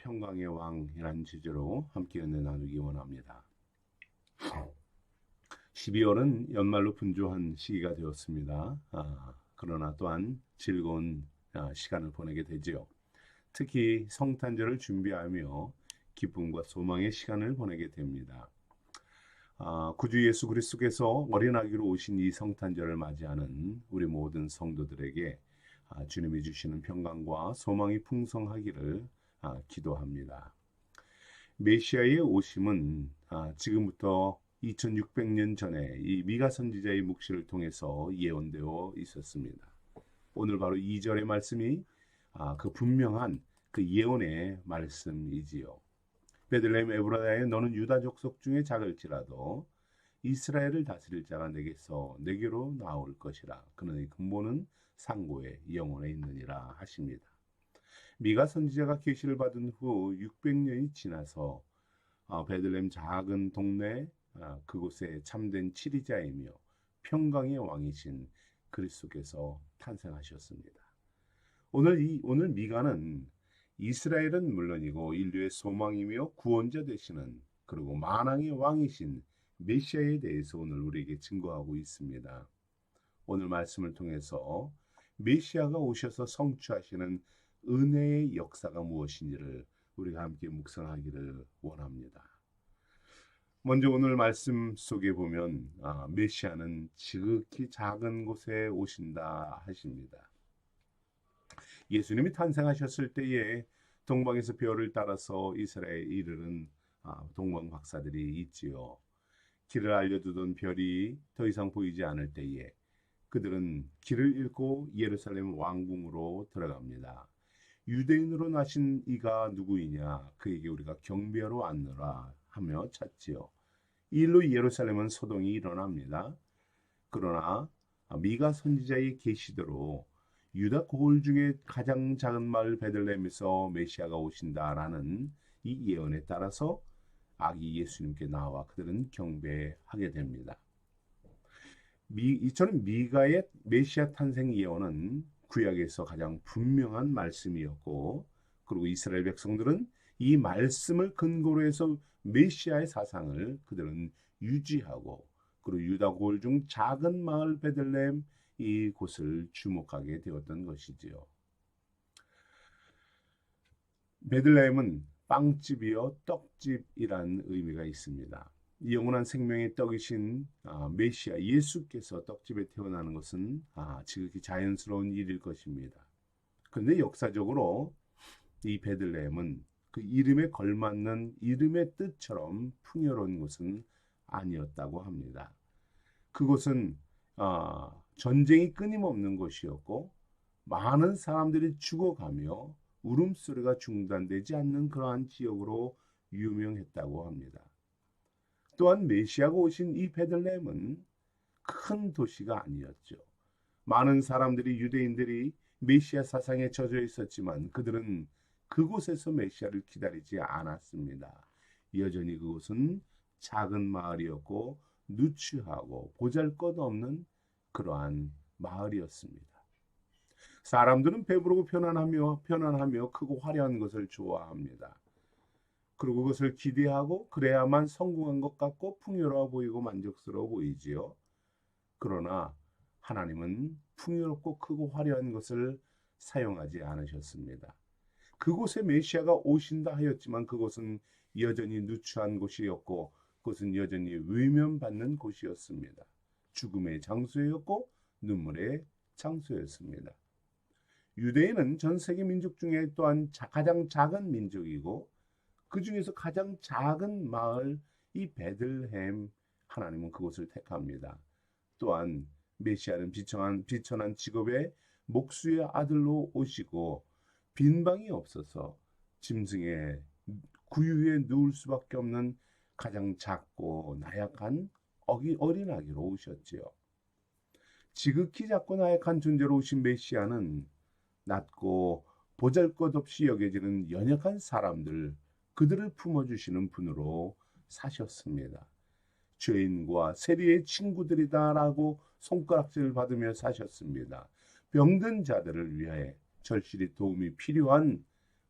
평강의 왕이라는 주제로 함께 은혜 나누기 원합니다. 12월은 연말로 분주한 시기가 되었습니다. 그러나 또한 즐거운 시간을 보내게 되지요. 특히 성탄절을 준비하며 기쁨과 소망의 시간을 보내게 됩니다. 구주 예수 그리스도께서 어린 아기로 오신 이 성탄절을 맞이하는 우리 모든 성도들에게 주님이 주시는 평강과 소망이 풍성하기를 기도합니다. 메시아의 오심은 지금부터 2600년 전에 이 미가 선지자의 묵시를 통해서 예언되어 있었습니다. 오늘 바로 2절의 말씀이 그 분명한 그 예언의 말씀이지요. 베들레헴 에브라다에 너는 유다 족속 중에 작을지라도 이스라엘을 다스릴 자가 내게로 나올 것이라. 그는 근본은 상고의 영혼에 있느니라 하십니다. 미가 선지자가 계시를 받은 후 600년이 지나서 베들레헴 작은 동네 그곳에 참된 치리자이며 평강의 왕이신 그리스도께서 탄생하셨습니다. 오늘 미가는 이스라엘은 물론이고 인류의 소망이며 구원자 되시는 그리고 만왕의 왕이신 메시아에 대해서 오늘 우리에게 증거하고 있습니다. 오늘 말씀을 통해서 메시아가 오셔서 성취하시는 은혜의 역사가 무엇인지를 우리가 함께 묵상하기를 원합니다. 먼저 오늘 말씀 속에 보면 메시아는 지극히 작은 곳에 오신다 하십니다. 예수님이 탄생하셨을 때에 동방에서 별을 따라서 이스라엘에 이르는 동방 박사들이 있지요. 길을 알려두던 별이 더 이상 보이지 않을 때에 그들은 길을 잃고 예루살렘 왕궁으로 들어갑니다. 유대인으로 나신 이가 누구이냐? 그에게 우리가 경배하러 왔노라 하며 찾지요. 이 일로 예루살렘은 소동이 일어납니다. 그러나 미가 선지자의 계시대로 유다 고을 중에 가장 작은 마을 베들레헴에서 메시아가 오신다라는 이 예언에 따라서 아기 예수님께 나와 그들은 경배하게 됩니다. 이처럼 미가의 메시아 탄생 예언은 구약에서 가장 분명한 말씀이었고, 그리고 이스라엘 백성들은 이 말씀을 근거로 해서 메시아의 사상을 그들은 유지하고, 그리고 유다 고을 중 작은 마을 베들레헴 이곳을 주목하게 되었던 것이지요. 베들레헴은 빵집이요 떡집이라는 의미가 있습니다. 영원한 생명의 떡이신 메시아 예수께서 떡집에 태어나는 것은 지극히 자연스러운 일일 것입니다. 그런데 역사적으로 이 베들레헴은 그 이름에 걸맞는 이름의 뜻처럼 풍요로운 곳은 아니었다고 합니다. 그곳은 전쟁이 끊임없는 곳이었고 많은 사람들이 죽어가며 울음소리가 중단되지 않는 그러한 지역으로 유명했다고 합니다. 또한 메시아가 오신 이 베들레헴은 큰 도시가 아니었죠. 많은 사람들이 유대인들이 메시아 사상에 젖어 있었지만 그들은 그곳에서 메시아를 기다리지 않았습니다. 여전히 그곳은 작은 마을이었고 누추하고 보잘것없는 그러한 마을이었습니다. 사람들은 배부르고 편안하며 크고 화려한 것을 좋아합니다. 그리고 그것을 기대하고 그래야만 성공한 것 같고 풍요로워 보이고 만족스러워 보이지요. 그러나 하나님은 풍요롭고 크고 화려한 것을 사용하지 않으셨습니다. 그곳에 메시아가 오신다 하였지만 그곳은 여전히 누추한 곳이었고 그것은 여전히 외면받는 곳이었습니다. 죽음의 장소였고 눈물의 장소였습니다. 유대인은 전 세계 민족 중에 또한 가장 작은 민족이고 그 중에서 가장 작은 마을 이 베들레헴, 하나님은 그곳을 택합니다. 또한 메시아는 비천한 직업의 목수의 아들로 오시고 빈방이 없어서 짐승의 구유에 누울 수밖에 없는 가장 작고 나약한 어린아기로 오셨지요. 지극히 작고 나약한 존재로 오신 메시아는 낮고 보잘것없이 여겨지는 연약한 사람들, 그들을 품어주시는 분으로 사셨습니다. 죄인과 세리의 친구들이다라고 손가락질을 받으며 사셨습니다. 병든 자들을 위해 절실히 도움이 필요한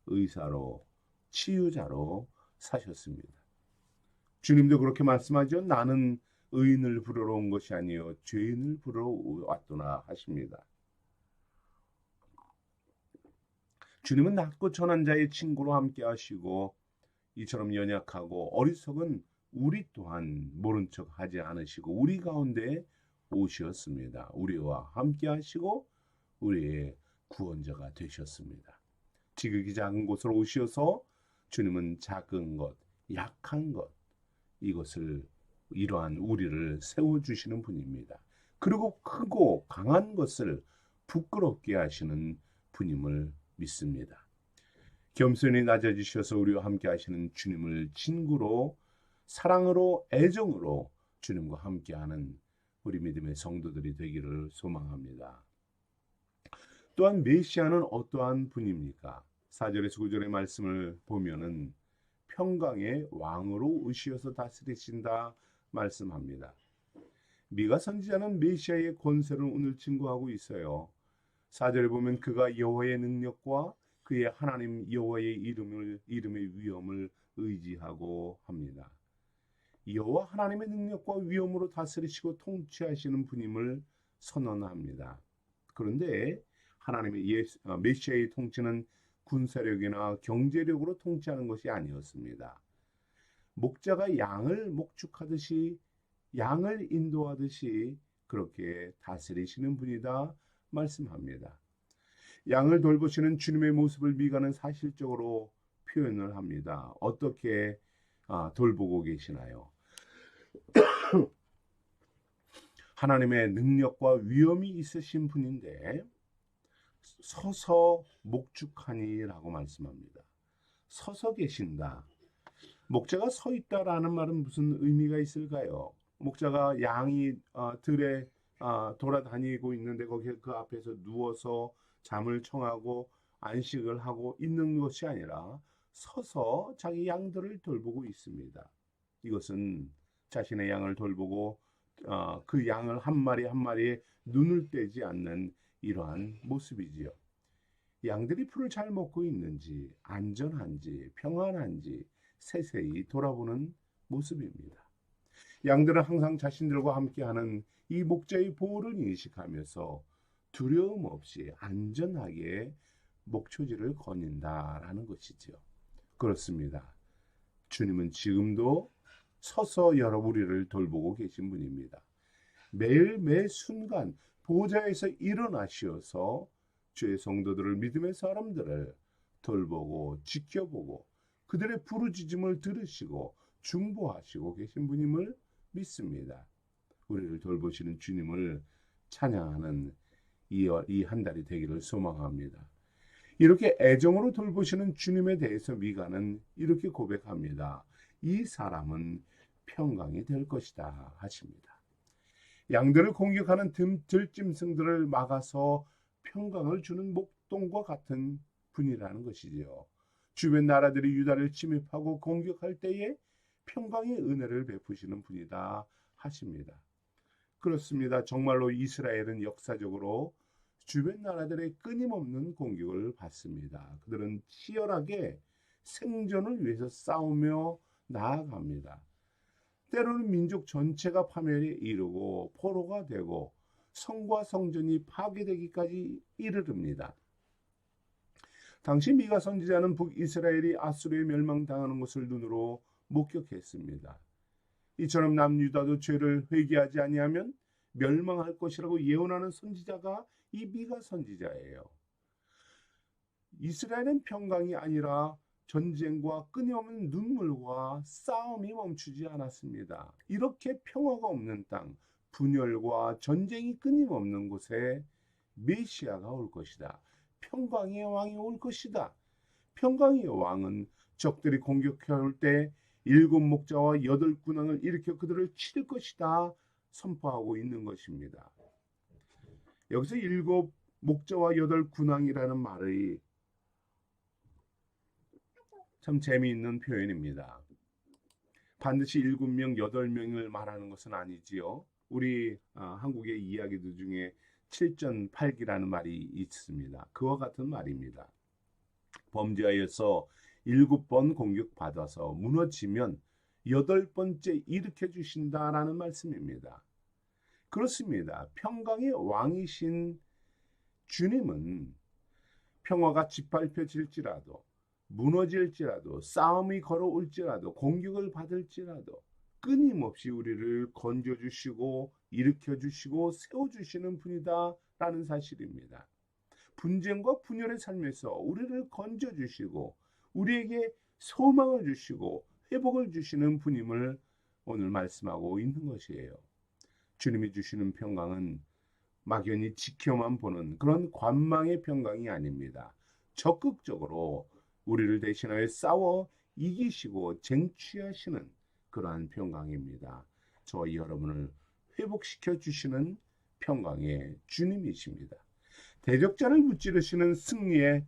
의사로 치유자로 사셨습니다. 주님도 그렇게 말씀하죠. 나는 의인을 부르러 온 것이 아니요 죄인을 부르러 왔도나 하십니다. 주님은 낮고 천한 자의 친구로 함께 하시고 이처럼 연약하고 어리석은 우리 또한 모른 척 하지 않으시고 우리 가운데 오셨습니다. 우리와 함께 하시고 우리의 구원자가 되셨습니다. 지극히 작은 곳으로 오셔서 주님은 작은 것, 약한 것, 이것을 이러한 우리를 세워주시는 분입니다. 그리고 크고 강한 것을 부끄럽게 하시는 분임을 믿습니다. 겸손히 낮아지셔서 우리와 함께 하시는 주님을 친구로 사랑으로 애정으로 주님과 함께하는 우리 믿음의 성도들이 되기를 소망합니다. 또한 메시아는 어떠한 분입니까? 4절에서 9절의 말씀을 보면은 평강의 왕으로 오시어서 다스리신다 말씀합니다. 미가 선지자는 메시아의 권세를 오늘 증거하고 있어요. 4절에 보면 그가 여호와의 능력과 그의 하나님 여호와의 이름의 위엄을 의지하고 합니다. 여호와 하나님의 능력과 위엄으로 다스리시고 통치하시는 분임을 선언합니다. 그런데 하나님의 메시아의 통치는 군사력이나 경제력으로 통치하는 것이 아니었습니다. 목자가 양을 목축하듯이 양을 인도하듯이 그렇게 다스리시는 분이다 말씀합니다. 양을 돌보시는 주님의 모습을 미가는 사실적으로 표현을 합니다. 어떻게 돌보고 계시나요? 하나님의 능력과 위엄이 있으신 분인데 서서 목축하니라고 말씀합니다. 서서 계신다. 목자가 서 있다라는 말은 무슨 의미가 있을까요? 목자가 양이 들에 돌아다니고 있는데 거기 그 앞에서 누워서 잠을 청하고 안식을 하고 있는 것이 아니라 서서 자기 양들을 돌보고 있습니다. 이것은 자신의 양을 돌보고 그 양을 한 마리 한 마리에 눈을 떼지 않는 이러한 모습이지요. 양들이 풀을 잘 먹고 있는지 안전한지 평안한지 세세히 돌아보는 모습입니다. 양들은 항상 자신들과 함께하는 이 목자의 보호를 인식하면서 두려움 없이 안전하게 목초지를 거닌다라는 것이지요. 그렇습니다. 주님은 지금도 서서 우리를 돌보고 계신 분입니다. 매일 매 순간 보좌에서 일어나시어서 주의 성도들을 믿음의 사람들을 돌보고 지켜보고 그들의 부르짖음을 들으시고 중보하시고 계신 분임을 믿습니다. 우리를 돌보시는 주님을 찬양하는 이 한 달이 되기를 소망합니다. 이렇게 애정으로 돌보시는 주님에 대해서 미가는 이렇게 고백합니다. 이 사람은 평강이 될 것이다 하십니다. 양들을 공격하는 들짐승들을 막아서 평강을 주는 목동과 같은 분이라는 것이지요. 주변 나라들이 유다를 침입하고 공격할 때에 평강의 은혜를 베푸시는 분이다 하십니다. 그렇습니다. 정말로 이스라엘은 역사적으로 주변 나라들의 끊임없는 공격을 받습니다. 그들은 치열하게 생존을 위해서 싸우며 나아갑니다. 때로는 민족 전체가 파멸에 이르고 포로가 되고 성과 성전이 파괴되기까지 이르릅니다. 당시 미가 선지자는 북이스라엘이 아수르에 멸망당하는 것을 눈으로 목격했습니다. 이처럼 남유다도 죄를 회개하지 아니하면 멸망할 것이라고 예언하는 선지자가 이 미가 선지자예요. 이스라엘은 평강이 아니라 전쟁과 끊임없는 눈물과 싸움이 멈추지 않았습니다. 이렇게 평화가 없는 땅, 분열과 전쟁이 끊임없는 곳에 메시아가 올 것이다. 평강의 왕이 올 것이다. 평강의 왕은 적들이 공격해 올 때 7 목자와 8 군왕을 일으켜 그들을 칠 것이다 선포하고 있는 것입니다. 여기서 7 목자와 8 군왕이라는 말이 참 재미있는 표현입니다. 반드시 7명, 8명을 말하는 것은 아니지요. 우리 한국의 이야기들 중에 7전 8기라는 말이 있습니다. 그와 같은 말입니다. 범죄하여서 7번 공격받아서 무너지면 8번째 일으켜 주신다라는 말씀입니다. 그렇습니다. 평강의 왕이신 주님은 평화가 짓밟혀질지라도, 무너질지라도, 싸움이 걸어올지라도, 공격을 받을지라도 끊임없이 우리를 건져주시고 일으켜주시고 세워주시는 분이다라는 사실입니다. 분쟁과 분열의 삶에서 우리를 건져주시고 우리에게 소망을 주시고 회복을 주시는 분임을 오늘 말씀하고 있는 것이에요. 주님이 주시는 평강은 막연히 지켜만 보는 그런 관망의 평강이 아닙니다. 적극적으로 우리를 대신하여 싸워 이기시고 쟁취하시는 그러한 평강입니다. 저와 여러분을 회복시켜 주시는 평강의 주님이십니다. 대적자를 무찌르시는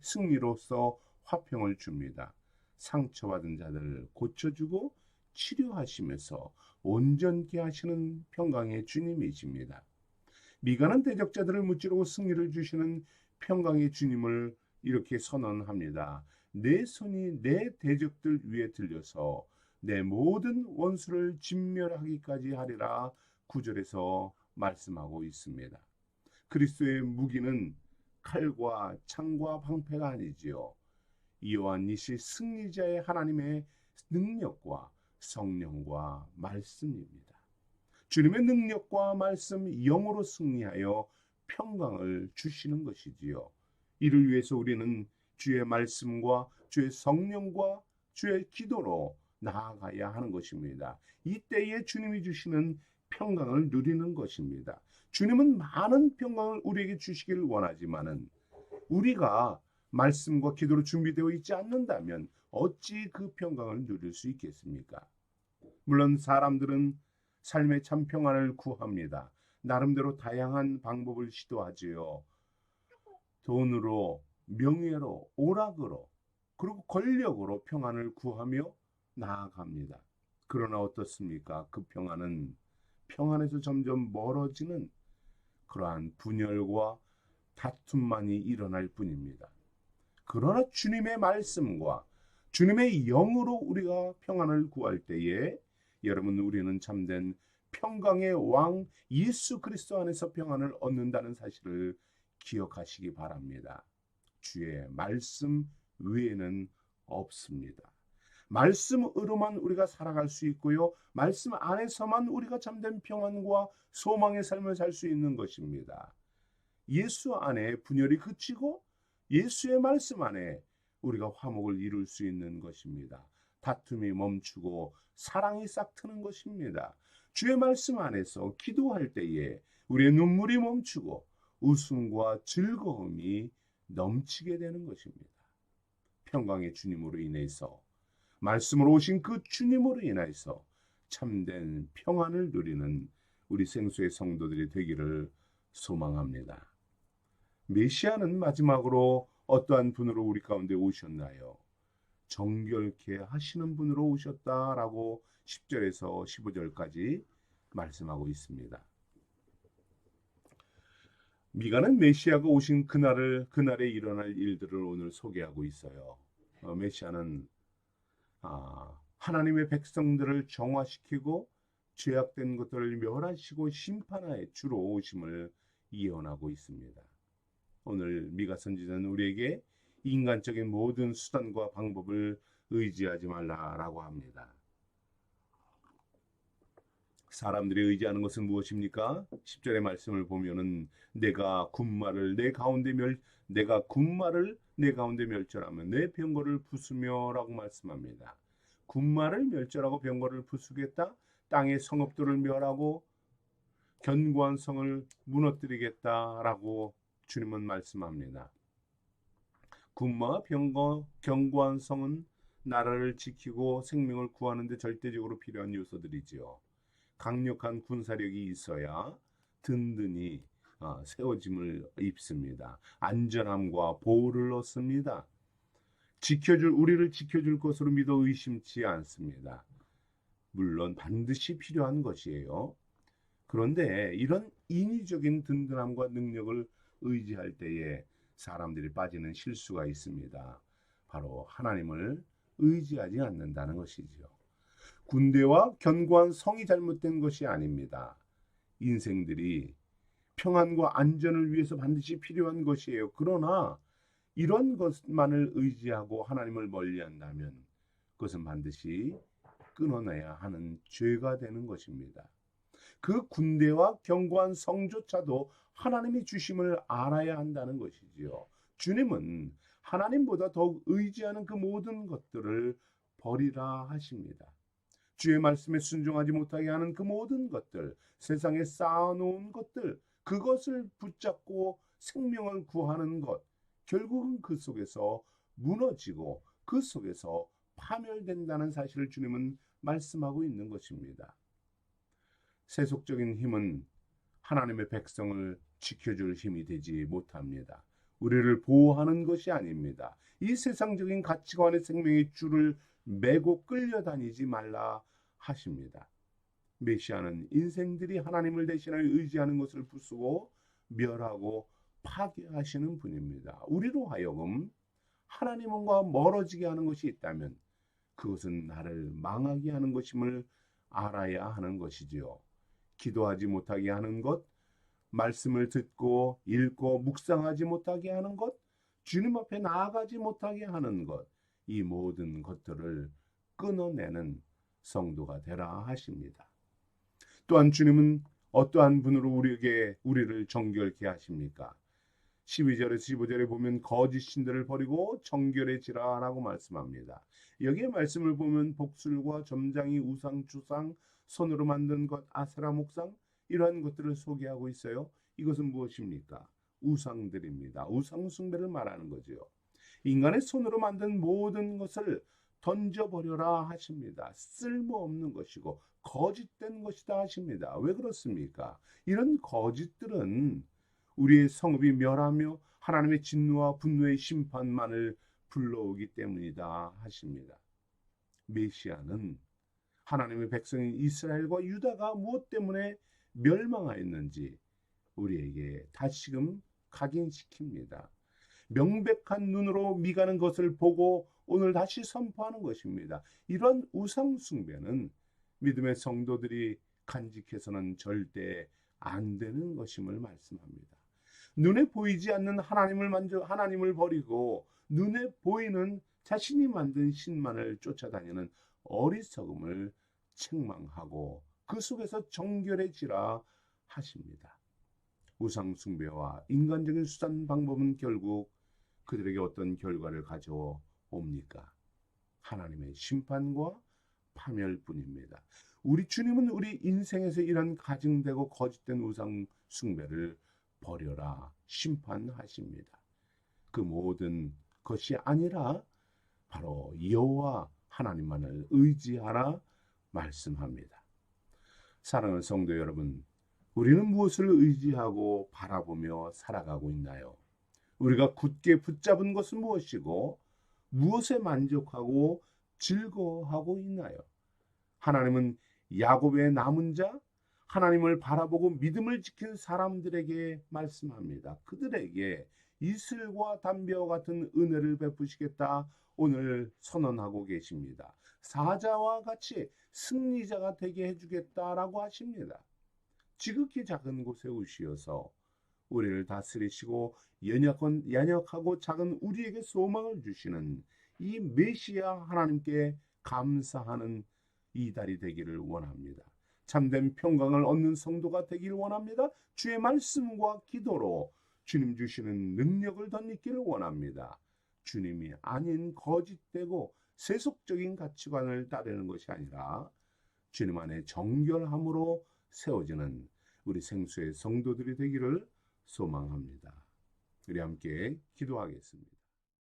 승리로서 화평을 줍니다. 상처받은 자들을 고쳐주고 치료하시면서 온전케 하시는 평강의 주님이십니다. 미가는 대적자들을 무찌르고 승리를 주시는 평강의 주님을 이렇게 선언합니다. 내 손이 내 대적들 위에 들려서 내 모든 원수를 진멸하기까지 하리라 9절에서 말씀하고 있습니다. 그리스도의 무기는 칼과 창과 방패가 아니지요. 이와 니시 승리자의 하나님의 능력과 성령과 말씀입니다. 주님의 능력과 말씀 영으로 승리하여 평강을 주시는 것이지요. 이를 위해서 우리는 주의 말씀과 주의 성령과 주의 기도로 나아가야 하는 것입니다. 이때에 주님이 주시는 평강을 누리는 것입니다. 주님은 많은 평강을 우리에게 주시기를 원하지만은 우리가 말씀과 기도로 준비되어 있지 않는다면 어찌 그 평강을 누릴 수 있겠습니까? 물론 사람들은 삶의 참 평안을 구합니다. 나름대로 다양한 방법을 시도하지요. 돈으로, 명예로, 오락으로, 그리고 권력으로 평안을 구하며 나아갑니다. 그러나 어떻습니까? 그 평안은 평안에서 점점 멀어지는 그러한 분열과 다툼만이 일어날 뿐입니다. 그러나 주님의 말씀과 주님의 영으로 우리가 평안을 구할 때에 여러분 우리는 참된 평강의 왕 예수 그리스도 안에서 평안을 얻는다는 사실을 기억하시기 바랍니다. 주의 말씀 외에는 없습니다. 말씀으로만 우리가 살아갈 수 있고요. 말씀 안에서만 우리가 참된 평안과 소망의 삶을 살 수 있는 것입니다. 예수 안에 분열이 그치고 예수의 말씀 안에 우리가 화목을 이룰 수 있는 것입니다. 다툼이 멈추고 사랑이 싹트는 것입니다. 주의 말씀 안에서 기도할 때에 우리의 눈물이 멈추고 웃음과 즐거움이 넘치게 되는 것입니다. 평강의 주님으로 인해서 말씀으로 오신 그 주님으로 인해서 참된 평안을 누리는 우리 생수의 성도들이 되기를 소망합니다. 메시아는 마지막으로 어떠한 분으로 우리 가운데 오셨나요? 정결케 하시는 분으로 오셨다라고 10절에서 15절까지 말씀하고 있습니다. 미가는 메시아가 오신 그날에 일어날 일들을 오늘 소개하고 있어요. 메시아는 하나님의 백성들을 정화시키고 죄악된 것들을 멸하시고 심판하에 주로 오심을 예언하고 있습니다. 오늘 미가 선지자는 우리에게 인간적인 모든 수단과 방법을 의지하지 말라라고 합니다. 사람들이 의지하는 것은 무엇입니까? 10절의 말씀을 보면은 내가 군마를 내 가운데 멸절하면 내 병거를 부수며라고 말씀합니다. 군마를 멸절하고 병거를 부수겠다. 땅의 성읍들을 멸하고 견고한 성을 무너뜨리겠다라고 주님은 말씀합니다. 군마와 병거, 견고한 성은 나라를 지키고 생명을 구하는 데 절대적으로 필요한 요소들이지요. 강력한 군사력이 있어야 든든히 세워짐을 입습니다. 안전함과 보호를 얻습니다. 우리를 지켜줄 것으로 믿어 의심치 않습니다. 물론 반드시 필요한 것이에요. 그런데 이런 인위적인 든든함과 능력을 의지할 때에 사람들이 빠지는 실수가 있습니다. 바로 하나님을 의지하지 않는다는 것이지요. 군대와 견고한 성이 잘못된 것이 아닙니다. 인생들이 평안과 안전을 위해서 반드시 필요한 것이에요. 그러나 이런 것만을 의지하고 하나님을 멀리한다면 그것은 반드시 끊어내야 하는 죄가 되는 것입니다. 그 군대와 견고한 성조차도 하나님이 주심을 알아야 한다는 것이지요. 주님은 하나님보다 더욱 의지하는 그 모든 것들을 버리라 하십니다. 주의 말씀에 순종하지 못하게 하는 그 모든 것들, 세상에 쌓아놓은 것들, 그것을 붙잡고 생명을 구하는 것, 결국은 그 속에서 무너지고 그 속에서 파멸된다는 사실을 주님은 말씀하고 있는 것입니다. 세속적인 힘은 하나님의 백성을 지켜줄 힘이 되지 못합니다. 우리를 보호하는 것이 아닙니다. 이 세상적인 가치관의 생명의 줄을 메고 끌려다니지 말라 하십니다. 메시아는 인생들이 하나님을 대신하여 의지하는 것을 부수고 멸하고 파괴하시는 분입니다. 우리로 하여금 하나님과 멀어지게 하는 것이 있다면 그것은 나를 망하게 하는 것임을 알아야 하는 것이지요. 기도하지 못하게 하는 것, 말씀을 듣고 읽고 묵상하지 못하게 하는 것, 주님 앞에 나아가지 못하게 하는 것, 이 모든 것들을 끊어내는 성도가 되라 하십니다. 또한 주님은 어떠한 분으로 우리를 정결케 하십니까? 12절에서 15절에 보면 거짓 신들을 버리고 정결해지라라고 말씀합니다. 여기에 말씀을 보면 복술과 점장이 우상 주상, 손으로 만든 것 아세라 목상 이러한 것들을 소개하고 있어요. 이것은 무엇입니까? 우상들입니다. 우상 숭배를 말하는 거지요. 인간의 손으로 만든 모든 것을 던져버려라 하십니다. 쓸모없는 것이고 거짓된 것이다 하십니다. 왜 그렇습니까? 이런 거짓들은 우리의 성읍이 멸하며 하나님의 진노와 분노의 심판만을 불러오기 때문이다 하십니다. 메시아는 하나님의 백성인 이스라엘과 유다가 무엇 때문에 멸망하였는지 우리에게 다시금 각인시킵니다. 명백한 눈으로 미가는 것을 보고 오늘 다시 선포하는 것입니다. 이런 우상 숭배는 믿음의 성도들이 간직해서는 절대 안 되는 것임을 말씀합니다. 눈에 보이지 않는 하나님을 버리고 눈에 보이는 자신이 만든 신만을 쫓아다니는 어리석음을 책망하고 그 속에서 정결해지라 하십니다. 우상 숭배와 인간적인 수단 방법은 결국 그들에게 어떤 결과를 가져옵니까? 하나님의 심판과 파멸뿐입니다. 우리 주님은 우리 인생에서 이런 가증되고 거짓된 우상 숭배를 버려라 심판하십니다. 그 모든 것이 아니라 바로 여호와 하나님만을 의지하라 말씀합니다. 사랑하는 성도 여러분, 우리는 무엇을 의지하고 바라보며 살아가고 있나요? 우리가 굳게 붙잡은 것은 무엇이고 무엇에 만족하고 즐거워하고 있나요? 하나님은 야곱의 남은 자, 하나님을 바라보고 믿음을 지킨 사람들에게 말씀합니다. 그들에게 이슬과 담배와 같은 은혜를 베푸시겠다 오늘 선언하고 계십니다. 사자와 같이 승리자가 되게 해주겠다라고 하십니다. 지극히 작은 곳에 오시어서 우리를 다스리시고 연약하고 작은 우리에게 소망을 주시는 이 메시아 하나님께 감사하는 이 달이 되기를 원합니다. 참된 평강을 얻는 성도가 되길 원합니다. 주의 말씀과 기도로 주님 주시는 능력을 덧입기를 원합니다. 주님이 아닌 거짓되고 세속적인 가치관을 따르는 것이 아니라 주님 안에 정결함으로 세워지는 우리 생수의 성도들이 되기를 소망합니다. 우리 함께 기도하겠습니다.